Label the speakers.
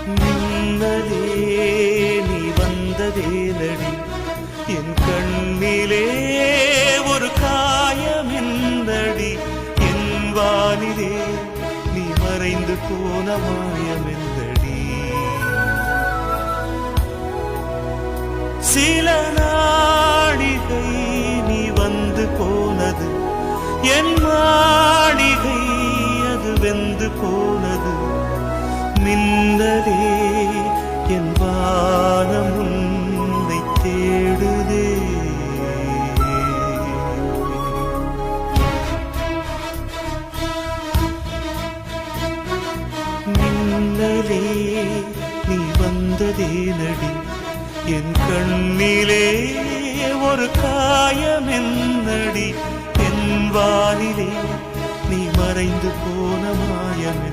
Speaker 1: மின்னலே நீ வந்ததேனடி என் கண்ணிலே ஒரு காயம் என்னடி என் வானிலே நீ மறைந்து போன மாயமெந்தடி சில நாடிகை நீ வந்து போனது என் மாளிகை அது வெந்து போனது மின்னலே என் வானம் உன்னை தேடுதே மின்னலே நீ வந்ததேனடி என் கண்ணிலே ஒரு காயம் என்னடி என் வானிலே நீ மறைந்து போன மாயம்